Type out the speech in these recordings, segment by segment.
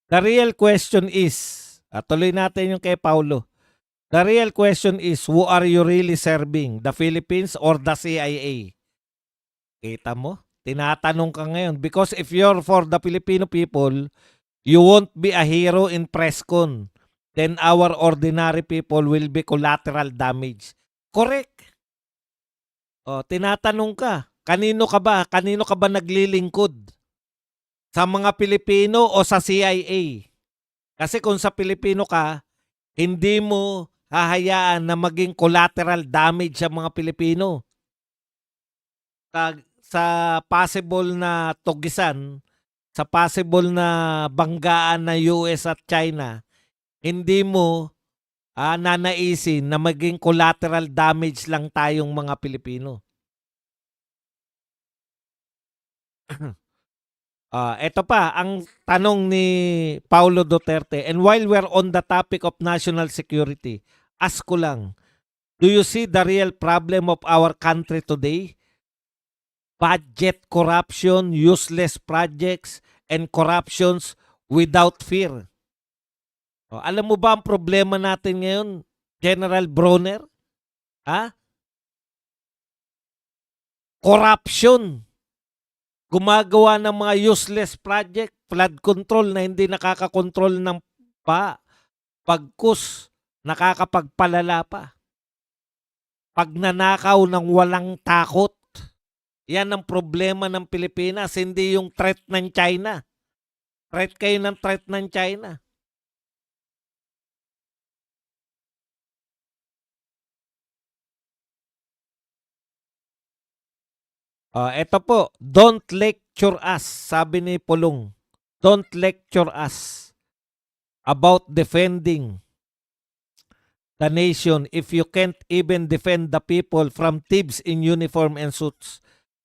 The real question is, tuloy natin yung kay Paulo. The real question is, who are you really serving? The Philippines or the CIA? Kita mo? Tinatanong ka ngayon. Because if you're for the Filipino people, you won't be a hero in presscon. Then our ordinary people will be collateral damage. Correct. Tinatanong ka, kanino ka ba? Kanino ka ba naglilingkod? Sa mga Pilipino o sa CIA? Kasi kung sa Pilipino ka, hindi mo hahayaan na maging collateral damage sa mga Pilipino. Sa possible na tugisan, sa possible na banggaan ng US at China, hindi mo nanaisin na maging collateral damage lang tayong mga Pilipino. Ito pa, ang tanong ni Paulo Duterte, and while we're on the topic of national security, ask ko lang, do you see the real problem of our country today? Budget corruption, useless projects, and corruptions without fear. Alam mo ba ang problema natin ngayon, General Bronner? Corruption. Gumagawa ng mga useless project, flood control na hindi nakakakontrol ng pagkus, nakakapagpalala pa. Pagnanakaw ng walang takot. Yan ang problema ng Pilipinas, hindi yung threat ng China. Threat kayo ng threat ng China. Ito po, don't lecture us, sabi ni Pulong. Don't lecture us about defending the nation if you can't even defend the people from thieves in uniform and suits.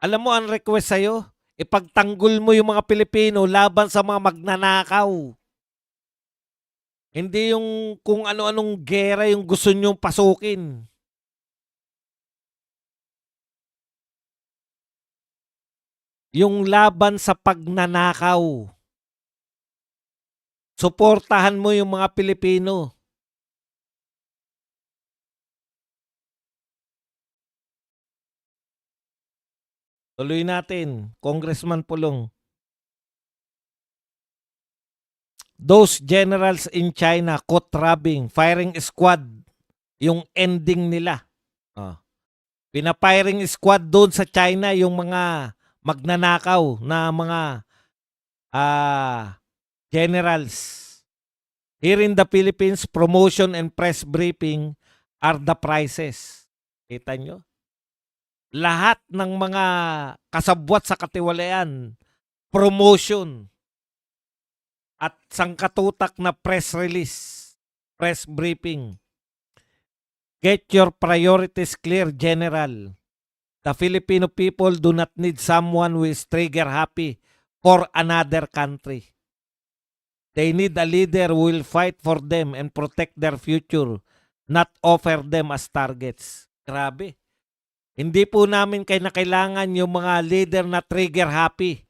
Alam mo, ang request sa'yo, ipagtanggol mo yung mga Pilipino laban sa mga magnanakaw. Hindi yung kung ano-anong gera yung gusto nyong pasukin. Yung laban sa pagnanakaw. Suportahan mo yung mga Pilipino. Tuloy natin, Congressman Pulong. Those generals in China caught robbing, firing squad, yung ending nila. Pina-firing squad doon sa China yung mga magnanakaw na mga generals. Here in the Philippines, promotion and press briefing are the prices. Kita nyo? Lahat ng mga kasabwat sa katiwalian, promotion at sangkatutak na press release, press briefing. Get your priorities clear, General. The Filipino people do not need someone who is trigger happy for another country. They need a leader who will fight for them and protect their future, not offer them as targets. Grabe. Hindi po namin kailangan yung mga leader na trigger happy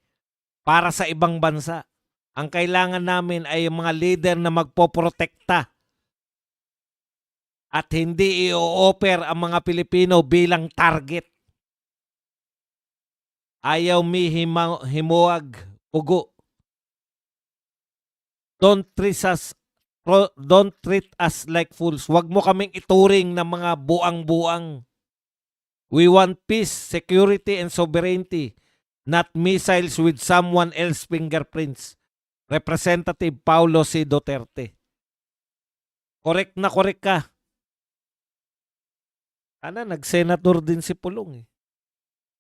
para sa ibang bansa. Ang kailangan namin ay yung mga leader na magpoprotekta at hindi i-offer ang mga Pilipino bilang target. Ayaw mi himuag ugo. Don't treat us like fools. Huwag mo kaming ituring na mga buang-buang. We want peace, security, and sovereignty, not missiles with someone else's fingerprints. Representative Paulo C. Duterte. Correct na correct ka. Sana nag-senator din si Pulong.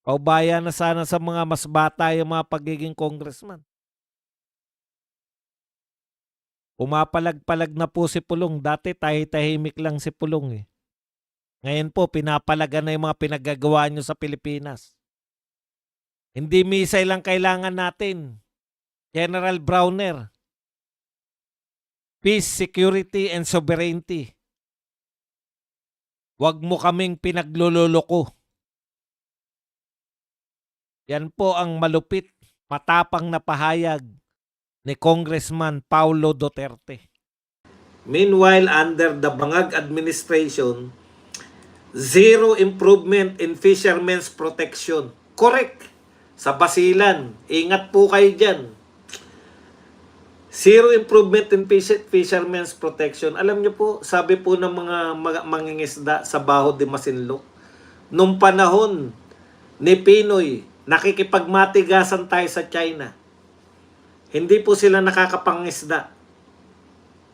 Paubaya na sana sa mga mas bata yung mga pagiging congressman. Pumapalag-palag na po si Pulong. Dati tahimik lang si Pulong. Ngayon po, pinapalagan na yung mga pinagagawa nyo sa Pilipinas. Hindi misay lang kailangan natin. General Browner. Peace, security, and sovereignty. Huwag mo kaming pinaglululoko. Yan po ang malupit, matapang na pahayag ni Congressman Paulo Duterte. Meanwhile, under the Bangag administration, zero improvement in fishermen's protection. Correct. Sa Basilan, ingat po kayo dyan. Zero improvement in fishermen's protection. Alam nyo po, sabi po ng mga mangingisda sa Baho de Masinloc, nung panahon ni Pinoy, nakikipagmatigasan tayo sa China. Hindi po sila nakakapangisda.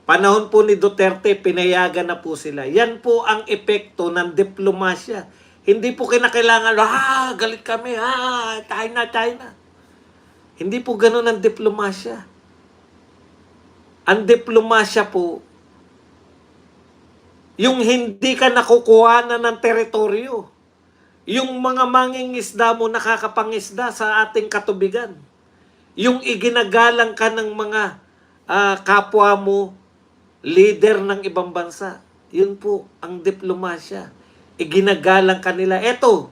Panahon po ni Duterte, pinayagan na po sila. Yan po ang epekto ng diplomasya. Hindi po kinakailangan, galit kami, China, China. Hindi po ganun ang diplomasya. Ang diplomasya po, yung hindi ka nakukuhanan ng teritoryo. Yung mga mangingisda mo nakakapangisda sa ating katubigan. Yung iginagalang ka ng mga kapwa mo, leader ng ibang bansa. Yun po ang diplomasya. Iginagalang kanila. Eto,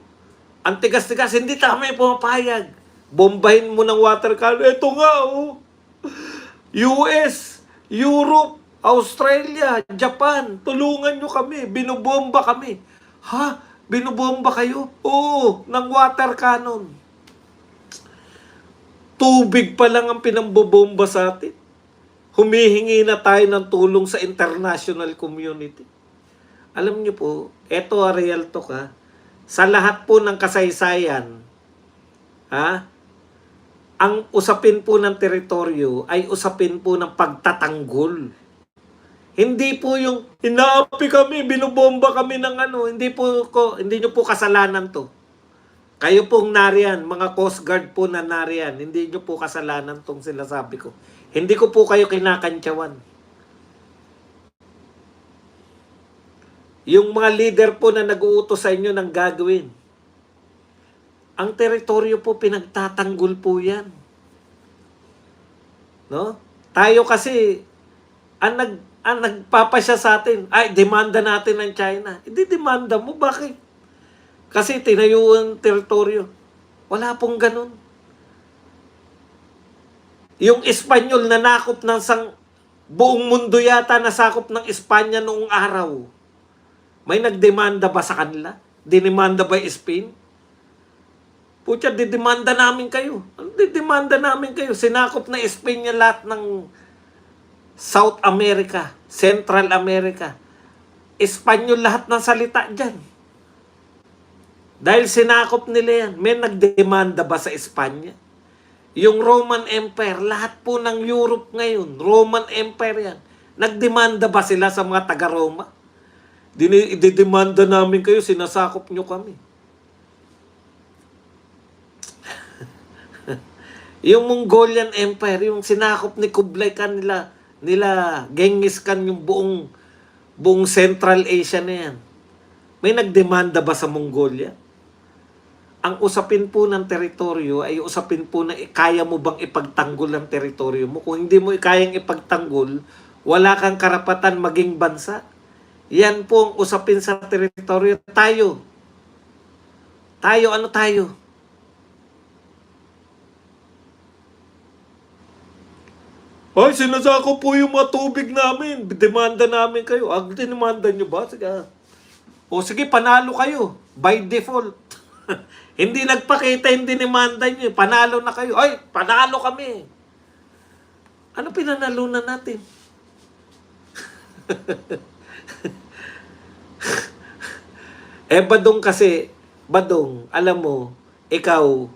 ang tigas-tigas, hindi tama yung pumapayag. Bombahin mo ng water cannon. Eto nga, US, Europe, Australia, Japan, tulungan nyo kami. Binubomba kami. Ha? Binubomba kayo? Oo, ng water cannon. Tubig pa lang ang pinambobomba sa atin. Humihingi na tayo ng tulong sa international community. Alam niyo po, eto real talk sa lahat po ng kasaysayan, ang usapin po ng teritoryo ay usapin po ng pagtatanggol. Hindi po yung inaapi kami, binubomba kami ng hindi niyo po kasalanan to. Kayo pong nariyan, mga Coast Guard po na nariyan, hindi nyo po kasalanan tong sinasabi ko. Hindi ko po kayo kinakantyawan. Yung mga leader po na nag-uutos sa inyo ng gagawin. Ang teritoryo po, pinagtatanggol po yan. No? Tayo kasi, ang nagpapasya sa atin, demanda natin ng China. Hindi demanda mo, bakit? Kasi tinayo ang teritoryo. Wala pong ganun. Yung Espanyol na nakop ng buong mundo yata nasakop ng Espanya noong araw. May nagdemanda ba sa kanila? Dinemanda ba Spain? Putya, didemanda namin kayo. Didemanda namin kayo. Sinakop na Spain niya lahat ng South America, Central America. Espanyol lahat ng salita dyan. Dahil sinakop nila yan. May nagdemanda ba sa Espanya? Yung Roman Empire, lahat po ng Europe ngayon, Roman Empire yan. Nagdemanda ba sila sa mga taga-Roma? Didemanda namin kayo, sinasakop nyo kami. Yung Mongolian Empire, yung sinakop ni Kublai Khan nila Genghis Khan, yung buong Central Asia na yan. May nagdemanda ba sa Mongolia? Ang usapin po ng teritoryo ay usapin po na kaya mo bang ipagtanggol ang teritoryo mo. Kung hindi mo kayang ipagtanggol, wala kang karapatan maging bansa. Yan po ang usapin sa teritoryo. Tayo, ano tayo? Ay, sinasako po yung mga tubig namin. Demanda namin kayo. Dinemanda nyo ba? Sige. O sige, panalo kayo. By default. Hindi nagpakita, hindi demanda nyo. Panalo na kayo. Ay, panalo kami. Ano pinanalunan natin? Badong, alam mo, ikaw,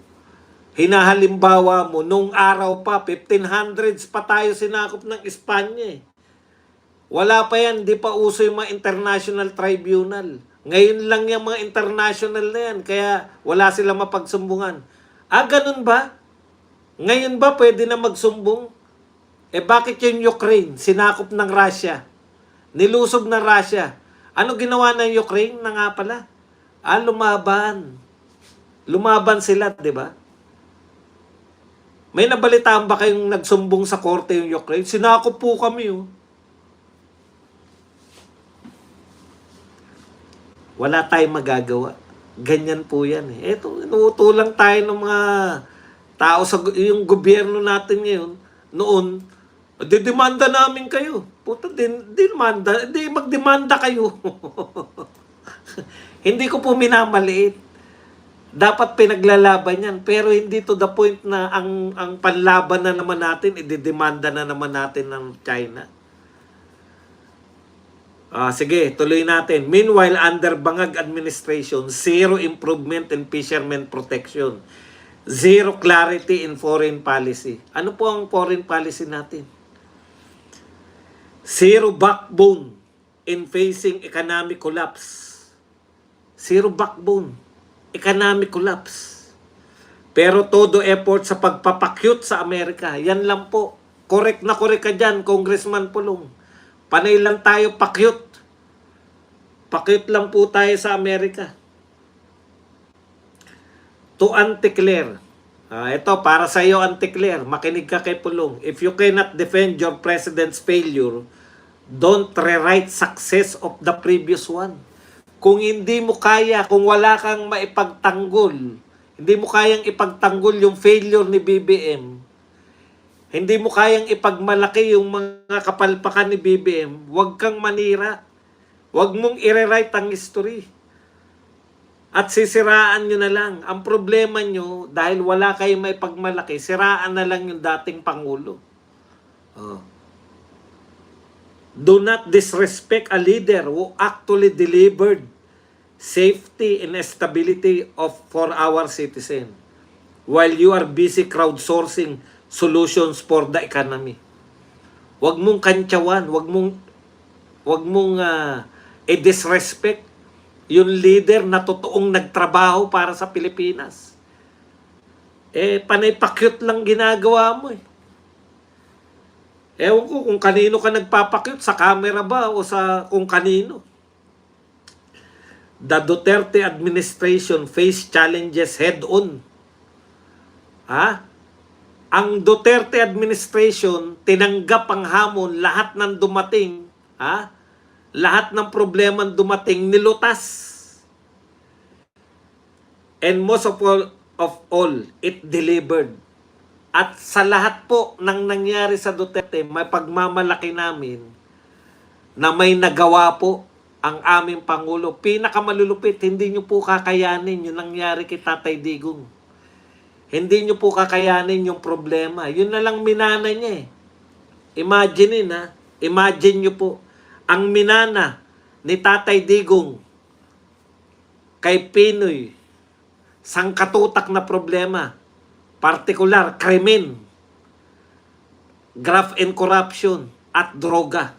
hinahalimbawa mo, nung araw pa, 1500s pa tayo sinakop ng Espanya. Wala pa yan, di pa uso yung mga international tribunal. Ngayon lang yung mga international na yan, kaya wala silang mapagsumbungan. Ganun ba? Ngayon ba pwede na magsumbong? Bakit yung Ukraine, sinakop ng Russia? Nilusob ng Russia. Ano ginawa ng Ukraine na nga pala? Lumaban. Lumaban sila, di ba? May nabalitaan ba kayong nagsumbong sa korte yung Ukraine? Sinakop po kami, Wala tayong magagawa. Ganyan po yan. Ito, inuutulang tayo ng mga tao sa yung gobyerno natin ngayon. noon, didemanda namin kayo. Puta, demanda, di magdemanda kayo. Hindi ko po minamaliit. Dapat pinaglalaban yan. Pero hindi to the point na ang panlaban na naman natin, ididemanda na naman natin ng China. Sige, tuloy natin. Meanwhile, under Bangag administration, zero improvement in fishermen protection. Zero clarity in foreign policy. Ano po ang foreign policy natin? Zero backbone in facing economic collapse. Zero backbone. Economic collapse. Pero todo effort sa pagpapakyut sa Amerika. Yan lang po. Correct na correct ka dyan, Congressman Pulong. Panay lang tayo pakyut. Pakyut lang po tayo sa Amerika. To Auntie Claire. Ito, para sa iyo, Auntie Claire. Makinig ka kay Pulong. If you cannot defend your president's failure, don't rewrite success of the previous one. Kung hindi mo kaya, kung wala kang maipagtanggol, hindi mo kayang ipagtanggol yung failure ni BBM, hindi mo kayang ipagmalaki yung mga kapalpakan ni BBM, huwag kang manira. Huwag mong i-rewrite ang history. At sisiraan nyo na lang. Ang problema nyo, dahil wala kayong may pagmalaki, siraan na lang yung dating Pangulo. Do not disrespect a leader who actually delivered safety and stability for our citizen while you are busy crowdsourcing solutions for the economy. Huwag mong kantsawan, huwag mong i-disrespect yung leader na totoong nagtrabaho para sa Pilipinas. Panay pakyut lang ginagawa mo eh. Ewan ko kung kanino ka nagpapakyut, sa camera ba o sa kung kanino. The Duterte administration face challenges head-on. Ang Duterte administration tinanggap ang hamon, lahat ng dumating, lahat ng problema dumating, nilutas. And most of all, it delivered. At sa lahat po ng nangyari sa Duterte, may pagmamalaki namin na may nagawa po ang aming Pangulo. Pinakamalulupit, hindi nyo po kakayanin yung nangyari kay Tatay Digong. Hindi nyo po kakayanin yung problema. Yun na lang minana niya eh. Imagine nyo po, ang minana ni Tatay Digong kay Pinoy, sangkatutak na problema, partikular, krimen, graft and corruption, at droga.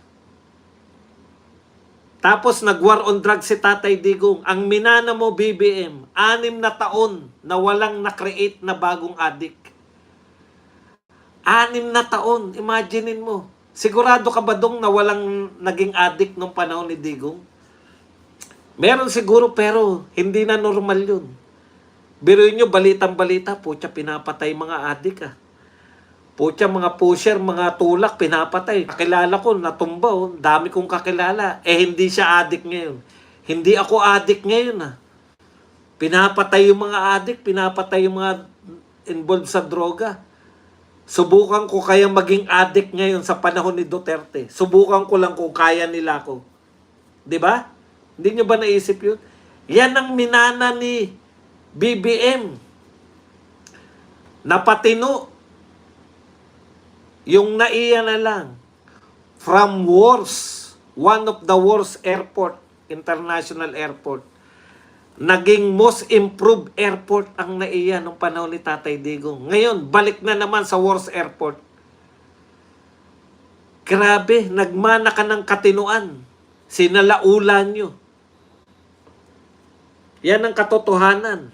Tapos nag-war on drugs si Tatay Digong. Ang minana mo, BBM, 6 na taon na walang na-create na bagong addict. 6 na taon, imaginein mo. Sigurado ka ba dong na walang naging addict nung panahon ni Digong? Meron siguro pero hindi na normal yun. Biruin nyo, balitang-balita, putya, pinapatay mga addict Putya, mga pusher, mga tulak, pinapatay. Kakilala ko, natumba dami kong kakilala. Hindi siya addict ngayon. Hindi ako addict ngayon Pinapatay yung mga addict, pinapatay yung mga involved sa droga. Subukan ko kaya maging addict ngayon sa panahon ni Duterte. Subukan ko lang kung kaya nila ako. 'Di ba? Hindi nyo ba naisip yun? Yan ang minana ni BBM. Napatino. Yung naiya na lang. From worst, one of the worst airport, international airport, naging most improved airport ang naiya nung panahon ni Tatay Digong. Ngayon, balik na naman sa worst airport. Grabe, nagmana ka ng katinuan. Sinalaulan nyo. Yan ang katotohanan.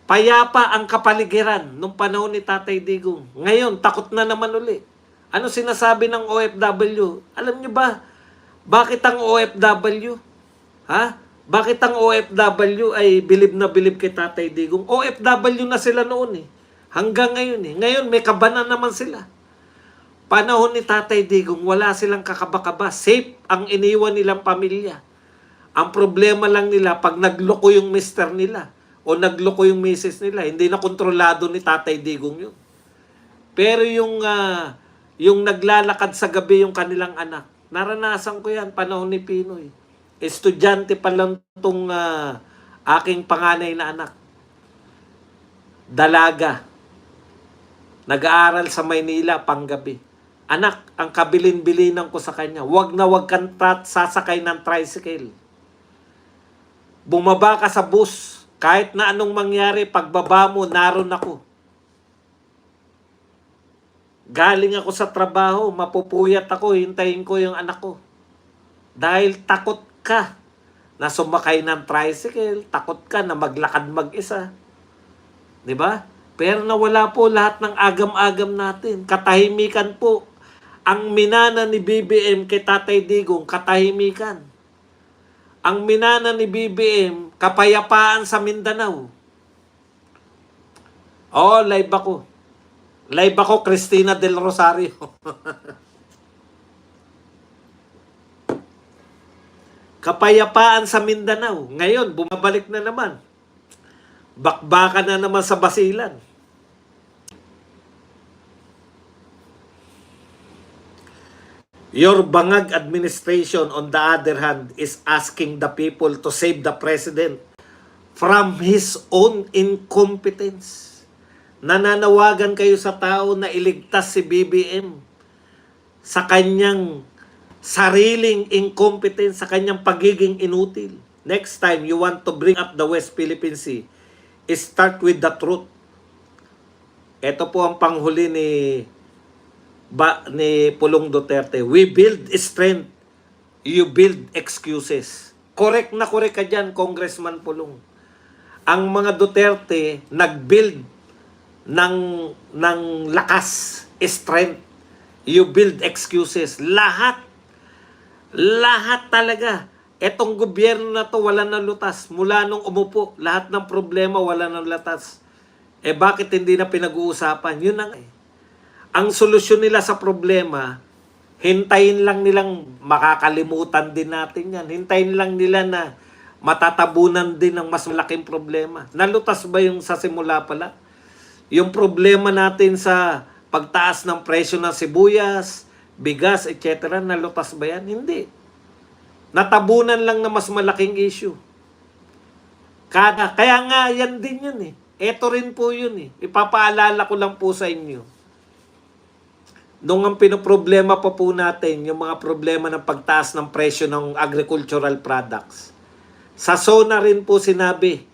Payapa ang kapaligiran nung panahon ni Tatay Digong. Ngayon, takot na naman uli. Ano sinasabi ng OFW? Alam nyo ba, bakit ang OFW? Bakit ang OFW ay bilib na bilib kay Tatay Digong? OFW na sila noon Hanggang ngayon Ngayon may kabanan naman sila. Panahon ni Tatay Digong, wala silang kakaba-kaba. Safe ang iniwan nilang pamilya. Ang problema lang nila, pag nagloko yung mister nila o nagloko yung misis nila, hindi na kontrolado ni Tatay Digong yun. Pero yung naglalakad sa gabi yung kanilang anak, naranasan ko yan panahon ni Pinoy. Estudyante pa lang tong aking panganay na anak. Dalaga. Nag-aaral sa Maynila panggabi. Anak, ang kabilin-bilinan ko sa kanya, wag na wag kang sasakay ng tricycle. Bumaba ka sa bus. Kahit na anong mangyari, pagbaba mo, naroon ako. Galing ako sa trabaho, mapupuyat ako, hintayin ko yung anak ko. Dahil takot ka na sumakay ng tricycle, takot ka na maglakad mag-isa. 'Di ba? Pero nawala po lahat ng agam-agam natin. Katahimikan po. Ang minana ni BBM kay Tatay Digong, katahimikan. Ang minana ni BBM, kapayapaan sa Mindanao. Oh, live ako. Live ako, Cristina del Rosario. Kapayapaan sa Mindanao. Ngayon, bumabalik na naman. Bakbakan na naman sa Basilan. Your Bangag administration, on the other hand, is asking the people to save the president from his own incompetence. Nananawagan kayo sa tao na iligtas si BBM sa kanyang sariling incompetence, sa kanyang pagiging inutil. Next time you want to bring up the West Philippine Sea, start with the truth. Ito po ang panghuli ni Pulong Duterte. We build strength, you build excuses. Correct na correct ka dyan, Congressman Pulong. Ang mga Duterte nag-build ng lakas, strength. You build excuses. Lahat talaga. Etong gobyerno na to wala nang lutas. Mula nung umupo, lahat ng problema wala nang lutas. Bakit hindi na pinag-uusapan? Yun ang ang solusyon nila sa problema, hintayin lang nilang makakalimutan din natin yan. Hintayin lang nila na matatabunan din ng mas malaking problema. Nalutas ba yung sa simula pala? Yung problema natin sa pagtaas ng presyo ng sibuyas, bigas, etc. Nalutas ba yan? Hindi. Natabunan lang na mas malaking issue. Kaya nga yan din yun eh. Ito rin po yun eh. Ipapaalala ko lang po sa inyo. Nung ang pinoproblema pa po natin, yung mga problema ng pagtaas ng presyo ng agricultural products. Sa SONA rin po sinabi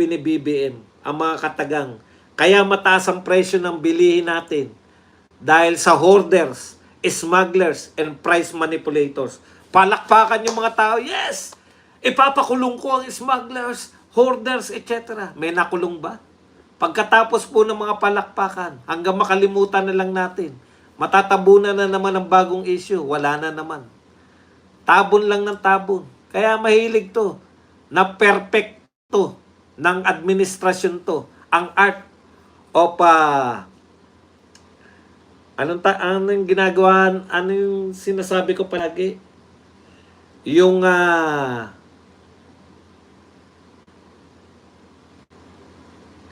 ni BBM, ang mga katagang, kaya mataas ang presyo ng bilihin natin dahil sa hoarders, smugglers, and price manipulators. Palakpakan yung mga tao, yes! Ipapakulong ko ang smugglers, hoarders, etc. May nakulong ba? Pagkatapos po ng mga palakpakan, hanggang makalimutan na lang natin, matatabunan na naman ang bagong issue, wala na naman. Tabon lang ng tabon. Kaya mahilig to, na perfecto ng administrasyon to, ang art of anong ginagawa, ano yung sinasabi ko palagi? Yung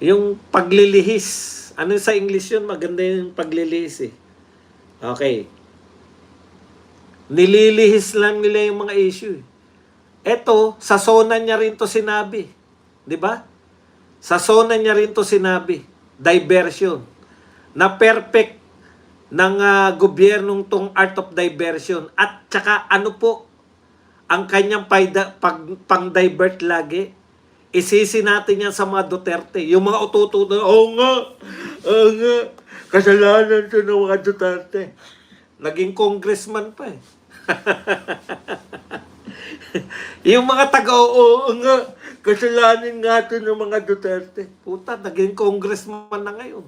yung paglilihis. Ano sa English yun? Maganda yung paglilihis eh. Okay. Nililihis lang nila yung mga issue. Eto, sa SONA niya rin to sinabi. 'Di ba? Sa SONA niya rin to sinabi. Diversion. Na perfect ng gobyernong tong art of diversion. At saka ano po ang kanyang pang-divert lagi? Isisi natin yan sa mga Duterte. Yung mga utututo, oo nga, kasalanan to ng mga Duterte. Naging congressman pa eh. Yung mga taga-oo nga, kasalanan nga to ng mga Duterte. Puta, naging congressman na ngayon.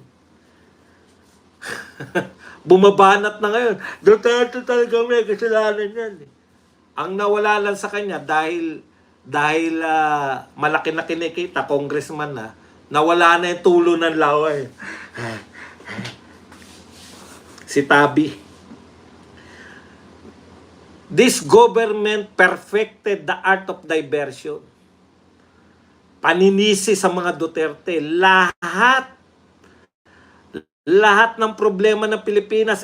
Bumabanat na ngayon. Duterte talaga may kasalanan yan. Ang nawala lang sa kanya dahil malaki na kinikita, congressman na, nawala na yung tulo ng laway. Si Tabi. This government perfected the art of diversion. Paninisi sa mga Duterte. Lahat Lahat ng problema ng Pilipinas